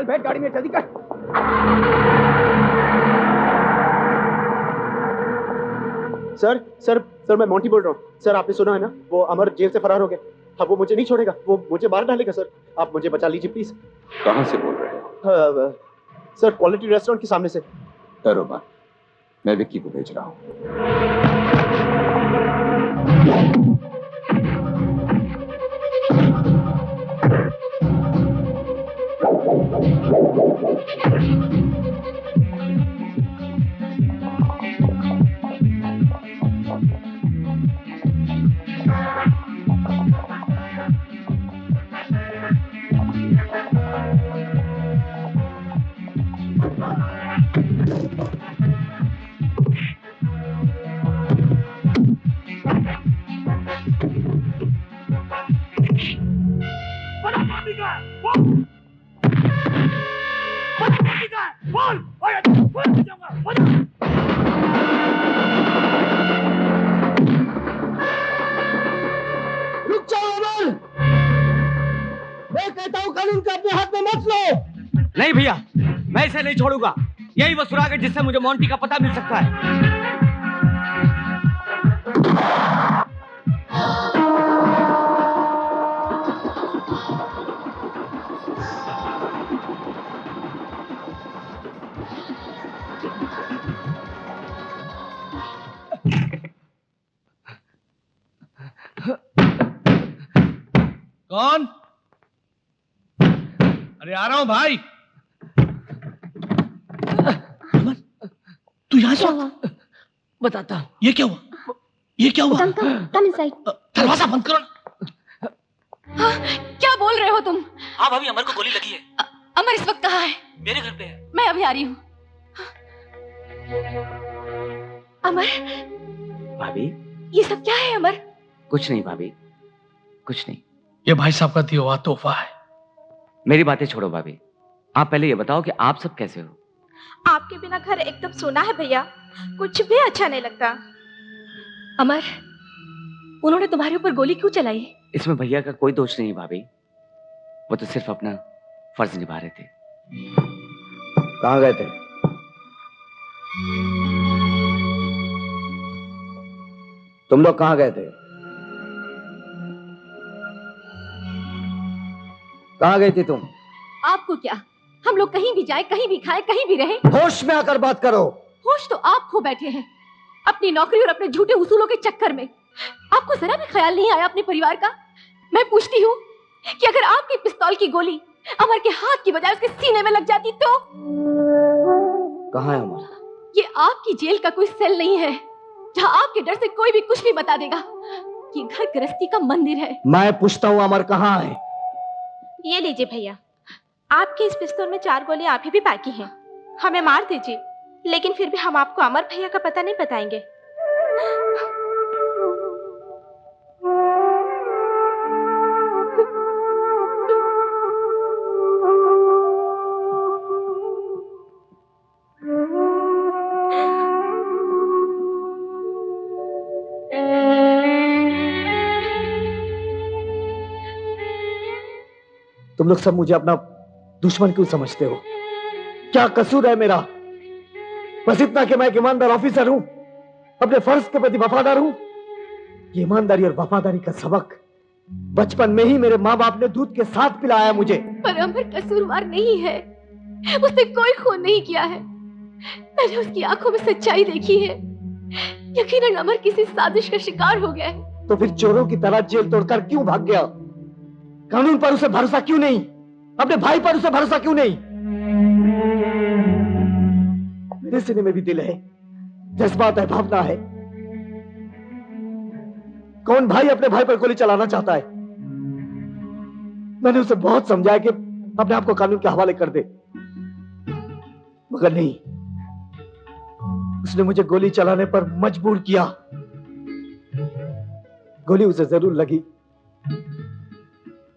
चल बैठ गाड़ी में, जल्दी कर। सर मैं मोंटी बोल रहा हूँ। सर आपने सुना है ना, वो अमर जेल से फरार हो गया। अब वो मुझे नहीं छोड़ेगा, वो मुझे मार डालेगा। सर आप मुझे बचा लीजिए प्लीज। कहाँ से बोल रहे हो? सर क्वालिटी रेस्टोरेंट के सामने से। डरो मत, मैं विक्की को भेज रहा हूँ। रुक जाओ अमर, मैं कहता हूँ कानून को अपने हाथ में मत लो। नहीं भैया, मैं इसे नहीं छोड़ूंगा। यही वो सुराग है जिससे मुझे मोंटी का पता मिल सकता है। कौन? अरे आ रहा हूं भाई। अमर, तू यहाँ से? बताता हूँ। ये क्या हुआ? ये क्या हुआ? Come inside. दरवाजा बंद करो ना। हाँ, क्या बोल रहे हो तुम? हाँ भाभी, अमर को गोली लगी है। अमर इस वक्त कहाँ है? मेरे घर पे है। मैं अभी आ रही हूँ। अमर, भाभी ये सब क्या है अमर? कुछ नहीं भाभी, कुछ नहीं। ये भाई साहब का दिया हुआ तोहफा है। मेरी बातें छोड़ो भाभी, आप पहले ये बताओ कि आप सब कैसे हो? आपके बिना घर एकदम सोना है भैया, कुछ भी अच्छा नहीं लगता। अमर, उन्होंने तुम्हारे ऊपर गोली क्यों चलाई? इसमें भैया का कोई दोष नहीं भाभी, वो तो सिर्फ अपना फर्ज निभा रहे थे। कहाँ गए थे? तुम लोग कहाँ गए थे? कहाँ गई थी तुम? आपको क्या, हम लोग कहीं भी जाए, कहीं भी खाए, कहीं भी रहे। होश में आकर बात करो। होश तो आप खो बैठे हैं अपनी नौकरी और अपने झूठे उसूलों के चक्कर में। आपको जरा भी ख्याल नहीं आया अपने परिवार का? मैं पूछती हूँ कि अगर आपकी पिस्तौल की गोली अमर के हाथ की बजाय उसके सीने में लग जाती तो? कहाँ है अमर? ये आपकी जेल का कोई सेल नहीं है जहाँ आपके डर से कोई भी कुछ भी बता देगा। ये घर गृहस्थी का मंदिर है। मैं पूछता हूँ अमर कहाँ है? ये लीजिए भैया, आपके इस पिस्तौल में 4 गोलियां अभी भी बाकी हैं। हमें मार दीजिए, लेकिन फिर भी हम आपको अमर भैया का पता नहीं बताएंगे। तुम लोग सब मुझे अपना दुश्मन क्यों समझते हो? क्या कसूर है मेरा? बस इतना कि मैं एक ईमानदार ऑफिसर हूं, अपने फर्ज के प्रति वफादार हूं। ये ईमानदारी और वफादारी का सबक बचपन में ही मेरे माँ बाप ने दूध के साथ पिलाया मुझे। पर अमर कसूरवार नहीं है, उसने कोई खून नहीं किया है। मैंने उसकी आंखों में सच्चाई देखी है। यकीनन अमर किसी साजिश का शिकार हो गया है। तो फिर चोरों की तरह जेल तोड़कर क्यों भाग गया? कानून पर उसे भरोसा क्यों नहीं? अपने भाई पर उसे भरोसा क्यों नहीं? मेरे सीने में भी दिल है, जज्बात है, भावना है। कौन भाई अपने भाई पर गोली चलाना चाहता है? मैंने उसे बहुत समझाया कि अपने आप को कानून के हवाले कर दे, मगर नहीं। उसने मुझे गोली चलाने पर मजबूर किया। गोली उसे जरूर लगी,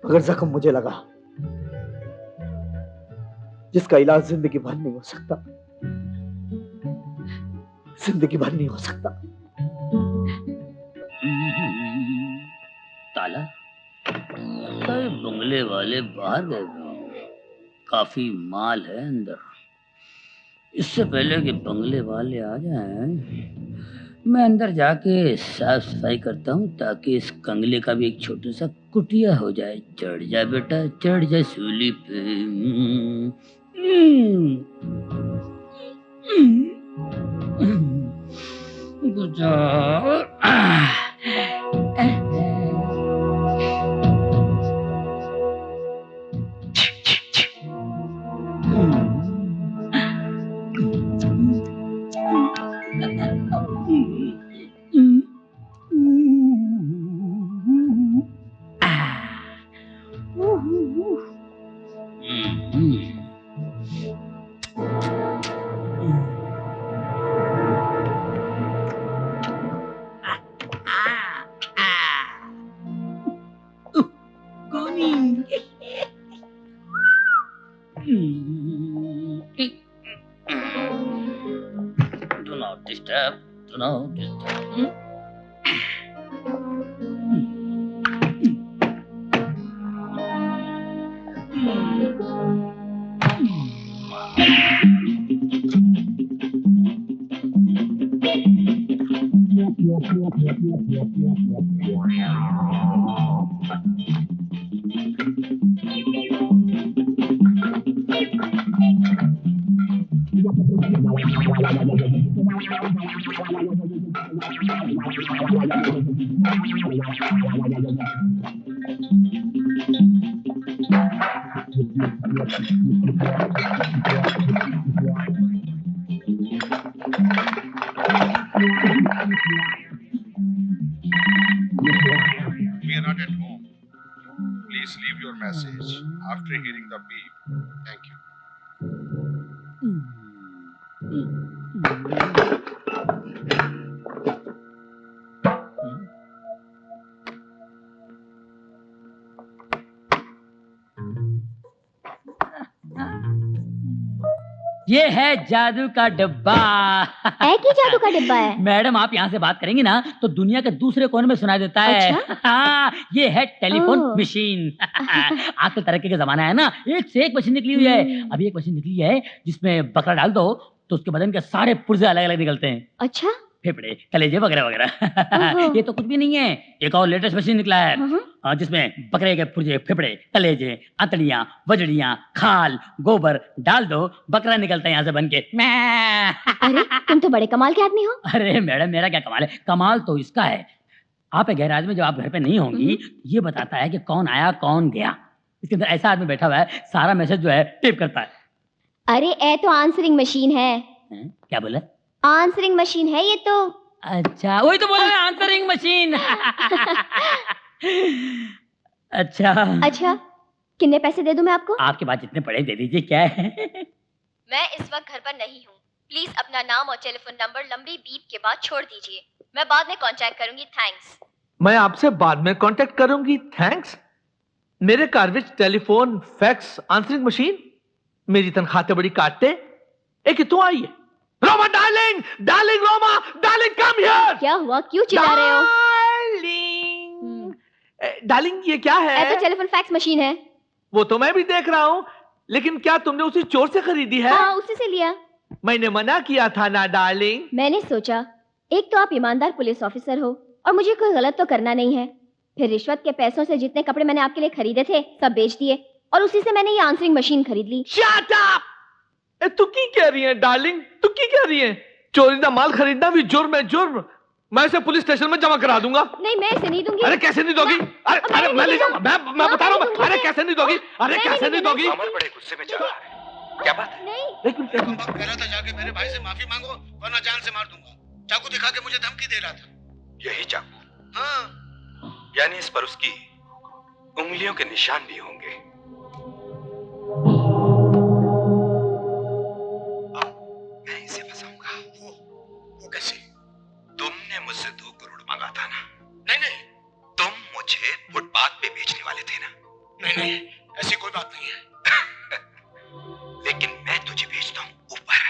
मगर जख्म मुझे लगा, जिसका इलाज जिंदगी भर नहीं हो सकता। जिंदगी भर नहीं हो सकता। ताला? बंगले वाले बाहर गए। काफी माल है अंदर। इससे पहले कि बंगले वाले आ जाएं, मैं अंदर जाके साफ सफाई करता हूँ ताकि इस कंगले का भी एक छोटा सा कुटिया हो जाए। चढ़ जा बेटा, चढ़ जा सूली पे। Do not disturb. Do not disturb. We are not at home. Please leave your message after hearing the beep. Thank you. ये है जादू का डिब्बा। एक ही जादू का डिब्बा है। मैडम आप यहाँ से बात करेंगी ना तो दुनिया के दूसरे कोने में सुनाई देता है। अच्छा? हाँ, ये है टेलीफोन ओह। मशीन। आजकल तरक्की का जमाना है ना, एक से एक मशीन निकली हुई है। अभी एक मशीन निकली है जिसमें बकरा डाल दो तो उसके बदन के सारे पुर्जे अलग अलग निकलते हैं। अच्छा? फेफड़े, कलेजे वगैरह वगैरह। ओहो। ये तो कुछ भी नहीं है, एक और लेटेस्ट मशीन निकला है हाँ। जिसमें बकरे के पुर्जे, फेफड़े, कलेजे, अंतड़ियां, वजड़ियां, खाल, गोबर डाल दो, बकरा निकलता है यहाँ से बन के। अरे तुम तो बड़े कमाल के आदमी हो। अरे मैडम मेरा क्या कमाल है, कमाल तो इसका है। आप एक गैराज में जब आप घर पे नहीं होंगी ये बताता है कि कौन आया कौन गया। इसके अंदर ऐसा आदमी बैठा हुआ है, सारा मैसेज जो है टेप करता है। अरे ए तो आंसरिंग मशीन है। क्या बोला? आंसरिंग मशीन है ये तो। अच्छा वही तो बोला, आंसरिंग मशीन। अच्छा अच्छा कितने पैसे दे दूं मैं आपको? आपके पास जितने पड़े दे दीजिए। क्या है? मैं इस वक्त घर पर नहीं हूँ। प्लीज अपना नाम और टेलीफोन नंबर लंबी बीप के बाद छोड़ दीजिए। मैं बाद में कांटेक्ट करूंगी। थैंक्स। मैं आपसे बाद में कांटेक्ट करूंगी। थैंक्स। मेरे घर विच टेलीफोन, फैक्स, आंसरिंग मशीन, मेरी तनख्वाह ते बड़ी काटते। एक कितों आई है? Roma darling, darling Roma, darling come here. क्या हुआ, क्यों चिल्ला रहे हो? डार्लिंग ये क्या है? ए तो टेलीफोन फैक्स मशीन है। वो तो मैं भी देख रहा हूँ, लेकिन क्या तुमने उसे चोर से खरीदी है? हाँ उसी से लिया। मैंने मना किया था ना डार्लिंग। मैंने सोचा एक तो आप ईमानदार पुलिस ऑफिसर हो और मुझे कोई गलत तो करना नहीं है। फिर रिश्वत के पैसों से जितने कपड़े मैंने आपके लिए खरीदे थे सब बेच दिए और उसी से मैंने ये आंसरिंग मशीन खरीद ली। Shut up! तू की कह रही है डार्लिंग? तू की कह रही है? चोरी का माल खरीदना भी जुर्म है, जुर्म। मैं इसे पुलिस स्टेशन में जमा करा दूंगा। नहीं मैं इसे नहीं दूंगी। अरे कैसे नहीं दोगी? अरे मैं ले जाऊंगा। मैं बता रहा हूँ। अरे कैसे नहीं दोगी? अरे कैसे नहीं दोगी? अमर बड़े गुस्से में चला है। क्या बात है? नहीं एक मिनट, एक मिनट। कह रहा था जाके मेरे भाई से माफी मांगो वरना जान से मार दूंगा। चाकू दिखा के मुझे धमकी दे रहा था। यही चाकू? हाँ। यानी इस पर उसकी उंगलियों के निशान भी होंगे। मैं इसे फंसाऊंगा। वो कैसे? तुमने मुझसे 2 करोड़ मांगा था ना? नहीं नहीं तुम मुझे फुटपाथ पे बेचने वाले थे ना? नहीं नहीं ऐसी कोई बात नहीं है। लेकिन मैं तुझे बेचता हूँ ऊपर।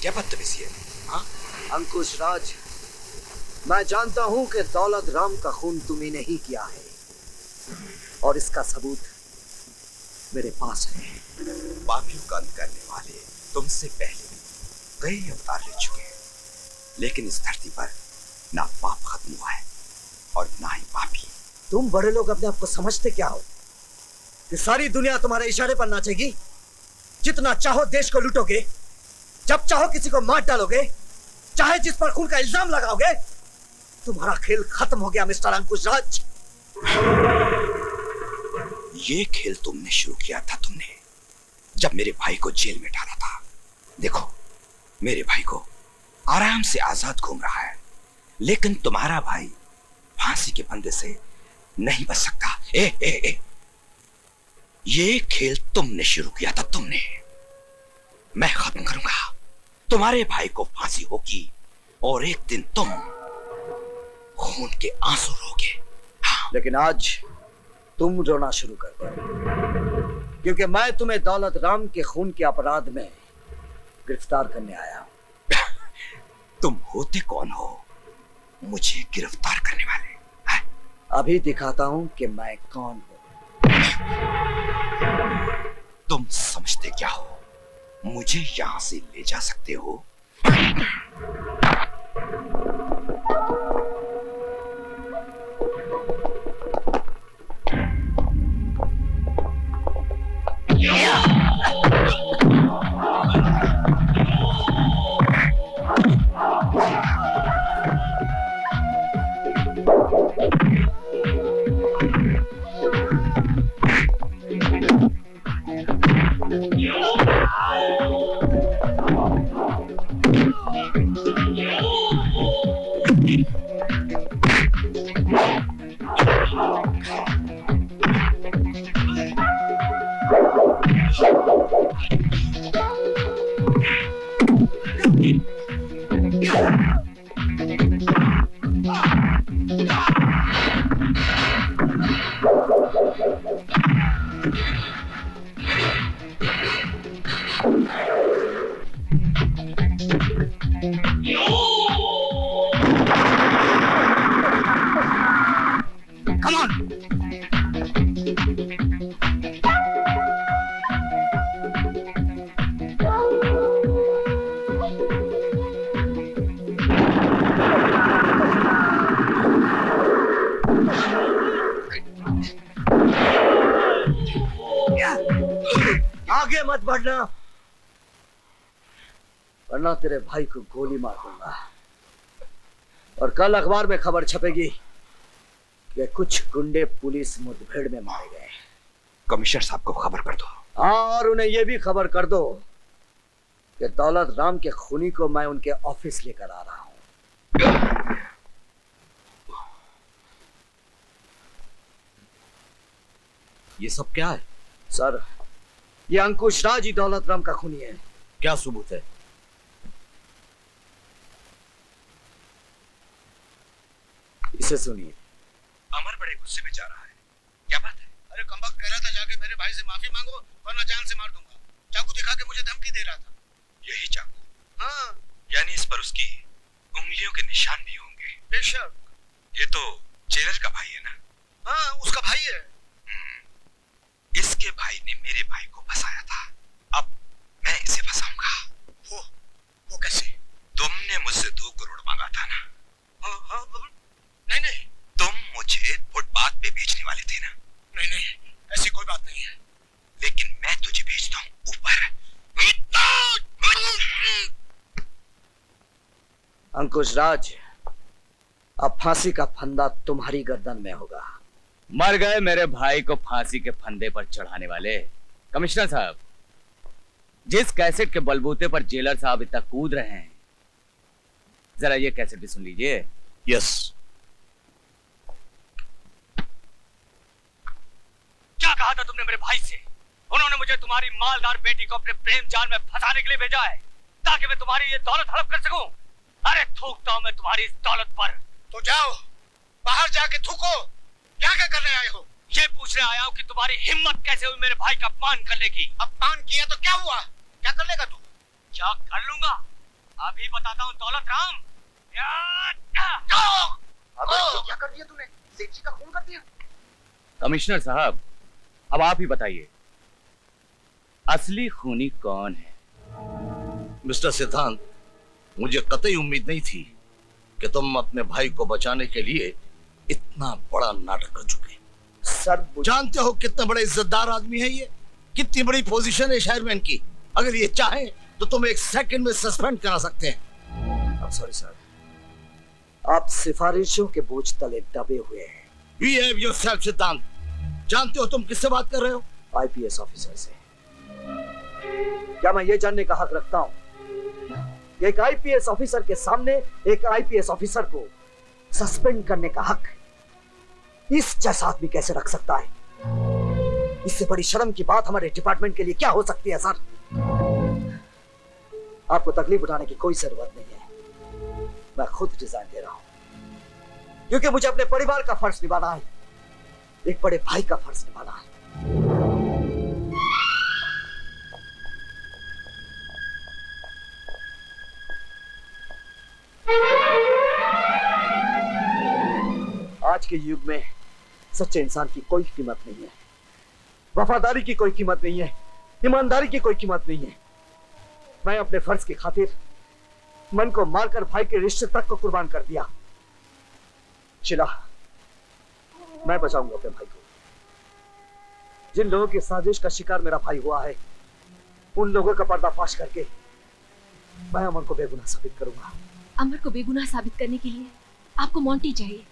क्या बदतमीजी है? हाँ? अंकुश राज, मैं जानता हूं कि दौलत राम का खून तुम्ही नहीं किया है और इसका सबूत मेरे पास है। पापियों का अंत करने वाले तुमसे पहले कई अवतार ले चुके हैं, लेकिन इस धरती पर ना पाप खत्म हुआ है और ना ही पापी। तुम बड़े लोग अपने आप को समझते क्या हो कि सारी दुनिया तुम्हारे इशारे पर नाचेगी? जितना चाहो देश को लूटोगे, जब चाहो किसी को मार डालोगे, चाहे जिस पर खून का इल्जाम लगाओगे। तुम्हारा खेल खत्म हो गया मिस्टर अंकुश राज। ये खेल तुमने शुरू किया था, तुमने जब मेरे भाई को जेल में डाला था। देखो, मेरे भाई को आराम से आजाद घूम रहा है, लेकिन तुम्हारा भाई फांसी के फंदे से नहीं बच सकता। ये खेल तुमने शुरू किया था, तुमने। मैं खत्म करूंगा। तुम्हारे भाई को फांसी होगी और एक दिन तुम खून के आंसू रोगे। हाँ। लेकिन आज तुम रोना शुरू कर दो, क्योंकि मैं तुम्हें दौलत राम के खून के अपराध में गिरफ्तार करने आया हूं। तुम होते कौन हो मुझे गिरफ्तार करने वाले? है? अभी दिखाता हूं कि मैं कौन हूं। तुम समझते क्या हो? मुझे यहां से ले जा सकते हो? आगे मत बढ़ना, वरना तेरे भाई को गोली मार दूंगा। और कल अखबार में खबर छपेगी कि कुछ गुंडे पुलिस मुठभेड़ में मारे गए। कमिश्नर साहब को खबर कर दो। हाँ, और उन्हें यह भी खबर कर दो कि दौलत राम के खूनी को मैं उनके ऑफिस लेकर आ रहा हूं। ये सब क्या है? सर, ये अंकुश राज ही दौलत राम का खूनी है। क्या सबूत है? इसे सुनिए। अमर बड़े गुस्से में जा रहा है, क्या बात है? अरे कमबख्त कह रहा था जाके मेरे भाई से माफी मांगो वरना जान से मार दूंगा। चाकू दिखा के मुझे धमकी दे रहा था। यही चाकू? हाँ, यानी इस पर उसकी उंगलियों के निशान भी होंगे। बेशक। ये तो जेलर का भाई है ना? हाँ, उसका भाई है। इसके भाई ने मेरे भाई को फंसाया था, अब मैं इसे फंसाऊंगा। वो कैसे? तुमने मुझसे 2 करोड़ मांगा था ना? हाँ, नहीं, तुम मुझे फुटपाथ पे बेचने वाले थे ना? नहीं, ऐसी कोई बात नहीं है। लेकिन मैं तुझे भेजता हूँ ऊपर। अंकुश राज, अब फांसी का फंदा तुम्हारी गर्दन में होगा। मर गए मेरे भाई को फांसी के फंदे पर चढ़ाने वाले। कमिश्नर साहब, जिस कैसेट के बलबूते पर जेलर साहब इतना कूद रहे हैं, जरा ये कैसेट भी सुन लीजिए। यस। क्या कहा था तुमने मेरे भाई से? उन्होंने मुझे तुम्हारी मालदार बेटी को अपने प्रेम जाल में फंसाने के लिए भेजा है, ताकि मैं तुम्हारी ये दौलत हड़प कर सकूं। अरे थूकता हूं मैं तुम्हारी इस दौलत पर। तो जाओ, बाहर जाके थूको। क्या करने आए हो? ये पूछने आया हूं कि तुम्हारी हिम्मत कैसे हुई मेरे भाई का अपमान करने की। अपमान किया तो क्या हुआ? क्या कर लेगा तू? क्या कर लूंगा? अभी बताता हूँ दौलत राम। क्या कर दिया तूने? सेठ जी का खून कर दिया। कमिश्नर साहब, अब आप ही बताइए, असली खूनी कौन है? मिस्टर सिद्धांत, मुझे कतई उम्मीद नहीं थी कि तुम अपने भाई को बचाने के लिए इतना बड़ा नाटक कर चुके। सर जानते हो कितना बड़ा इज्जतदार आदमी है ये, कितनी बड़ी पोजीशन है शहरमैन की। अगर ये चाहे तो तुम एक सेकंड में सस्पेंड करा सकते हैं। सॉरी सर, आप सिफारिशों के बोझ तले दबे हुए हैं। Behave yourself, सिद्धांत। जानते हो तुम किससे बात कर रहे हो? आईपीएस ऑफिसर से। क्या मैं ये जानने का हक रखता हूं एक आईपीएस ऑफिसर के सामने एक आईपीएस ऑफिसर को सस्पेंड करने का हक इस जैसा आदमी कैसे रख सकता है? इससे बड़ी शर्म की बात हमारे डिपार्टमेंट के लिए क्या हो सकती है सर? आपको तकलीफ उठाने की कोई जरूरत नहीं है। मैं खुद डिजाइन दे रहा हूं क्योंकि मुझे अपने परिवार का फर्ज निभाना है, एक बड़े भाई का फर्ज निभाना है। आज के युग में सच्चे इंसान की कोई कीमत नहीं है, वफादारी की कोई कीमत नहीं है, ईमानदारी की कोई कीमत नहीं है। मैं अपने फर्ज की खातिर मन को मारकर भाई के रिश्ते तक को कुर्बान कर दिया। शिला, मैं बचाऊंगा अपने भाई को। जिन लोगों की साजिश का शिकार मेरा भाई हुआ है, उन लोगों का पर्दाफाश करके मैं अमर को बेगुनाह साबित करूंगा। अमर को बेगुनाह साबित करने के लिए आपको मोंटी चाहिए।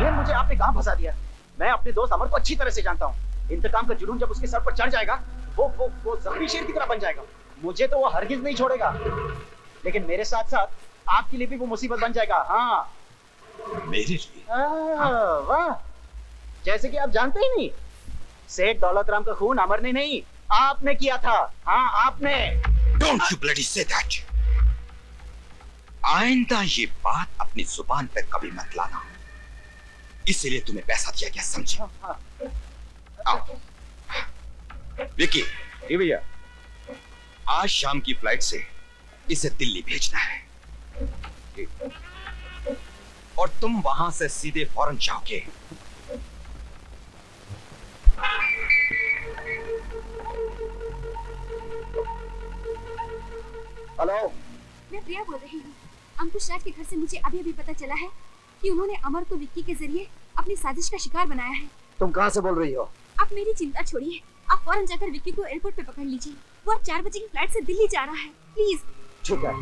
ये मुझे आपने कहां फंसा दिया? मैं अपने दोस्त अमर को अच्छी तरह से जानता हूँ। इंतकाम का जुनून जब उसके सर पर चढ़ जाएगा, वो जख्मी शेर की तरह बन जाएगा। मुझे तो वो हरगिज नहीं छोड़ेगा, लेकिन मेरे साथ साथ आपके लिए भी वो मुसीबत बन जाएगा। हाँ, मेरे लिए? वाह, जैसे कि आप जानते ही नहीं, सेठ दौलत राम का खून अमर ने नहीं, आपने किया था। हाँ, आपने। Don't you bloody say that! आइंदा ये बात अपनी जुबान पर कभी मत लाना। इसीलिए तुम्हें पैसा दिया गया, समझे? आओ। विकी। जी भैया। आज शाम की फ्लाइट से इसे दिल्ली भेजना है और तुम वहां से सीधे फौरन जाओगे। हेलो, मैं प्रिया बोल रही हूँ। अंकुश राज के घर से मुझे अभी अभी पता चला है कि उन्होंने अमर को विक्की के जरिए अपनी साजिश का शिकार बनाया है। तुम कहां से बोल रही हो? आप मेरी चिंता छोड़िए, आप फौरन जाकर विक्की को एयरपोर्ट पे पकड़ लीजिए। वो 4 बजे की फ्लाइट से दिल्ली जा रहा है। प्लीज। ठीक है।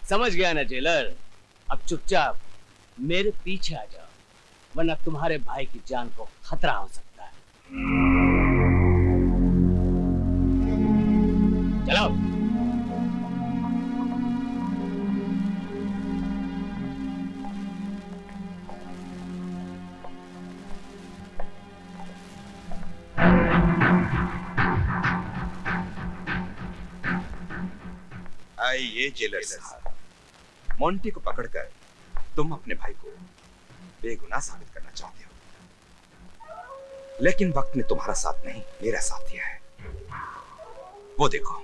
समझ गया ना जेलर? अब चुपचाप मेरे पीछे आ जाओ, वरना तुम्हारे भाई की जान को खतरा हो सकता है। चलो। आइए जेलर साहब, मोंटी को पकड़कर तुम अपने भाई को बेगुनाह साबित करना चाहते हो, लेकिन वक्त ने तुम्हारा साथ नहीं, मेरा साथ दिया है। वो देखो,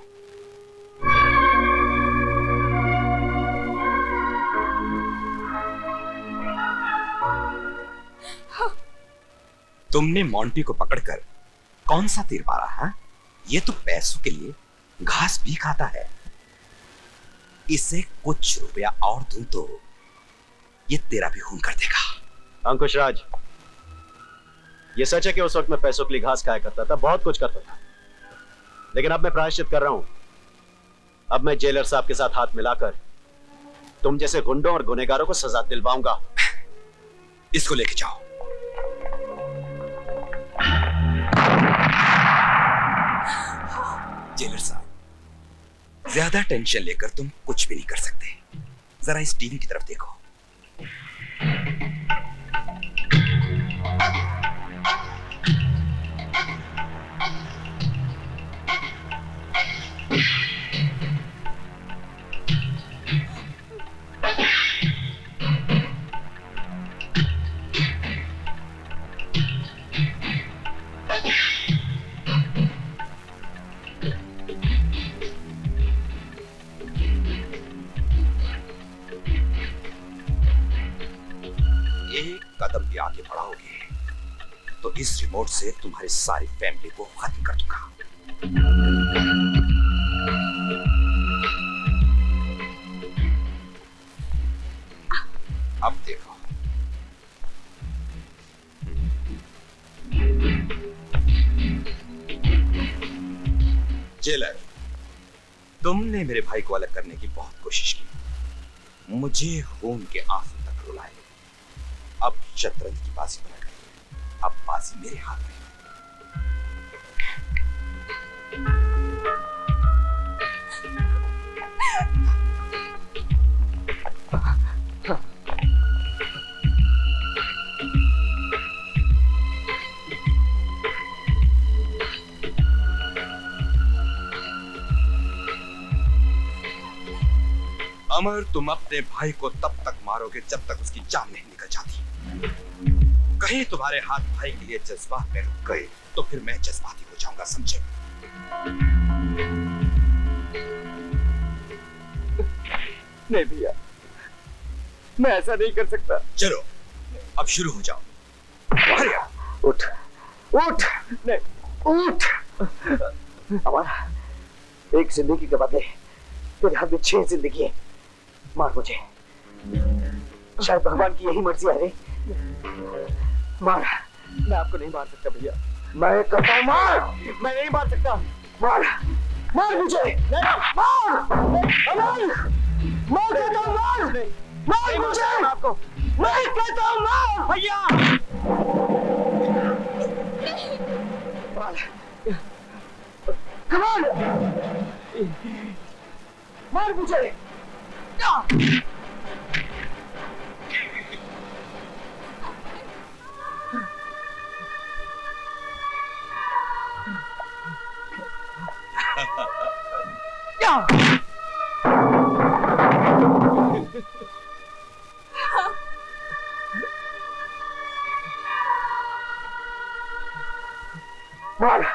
तुमने मोंटी को पकड़कर कौन सा तीर मारा है? ये तो पैसों के लिए घास भी खाता है। इसे कुछ रुपया और दूं तो ये तेरा भी खून कर देगा। अंकुश राज, ये सच है कि उस वक्त मैं पैसों के लिए घास खाया करता था, बहुत कुछ करता था, लेकिन अब मैं प्रायश्चित कर रहा हूं। अब मैं जेलर साहब के साथ हाथ मिलाकर तुम जैसे गुंडों और गुनहगारों को सजा दिलवाऊंगा। इसको लेके जाओ। जेलर साहब, ज्यादा टेंशन लेकर तुम कुछ भी नहीं कर सकते। जरा इस टीवी की तरफ देखो। कदम भी आगे बढ़ाओगे तो इस रिमोट से तुम्हारी सारी फैमिली को खत्म कर दूंगा। अब देखो। जेलर, तुमने मेरे भाई को अलग करने की बहुत कोशिश की, मुझे खून के आंसू तक रुलाए। अब शतरंज की बाजी बना गई, अब बाजी मेरे हाथ में। अमर, तुम अपने भाई को तब तक मारोगे जब तक उसकी जान नहीं निकल जाती। कहीं तुम्हारे हाथ भाई के लिए जज्बात में रुक गए तो फिर मैं जज्बाती हो जाऊंगा, समझे? नहीं भैया, मैं ऐसा नहीं कर सकता। चलो अब शुरू हो जाओ। उठ उठ, नहीं उठ। अमर, एक जिंदगी के बदले तेरे हाथ में 6 जिंदगी है। मार मुझे, शायद भगवान की यही मर्जी है रे। मार। मैं आपको नहीं मार सकता भैया, मैं कहता हूँ मार। मैं नहीं मार सकता। मार, मार मुझे। नहीं, मार, मार, मार कहता हूँ मार, मार मुझे। आपको मैं कहता हूँ मार भैया। मार, कमाल, मार मुझे। मार।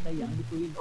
यार कोई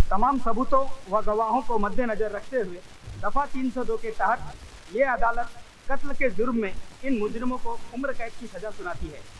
तमाम सबूतों व गवाहों को मद्देनजर रखते हुए दफा 302 के तहत ये अदालत कत्ल के जुर्म में इन मुजरिमों को उम्र कैद की सजा सुनाती है।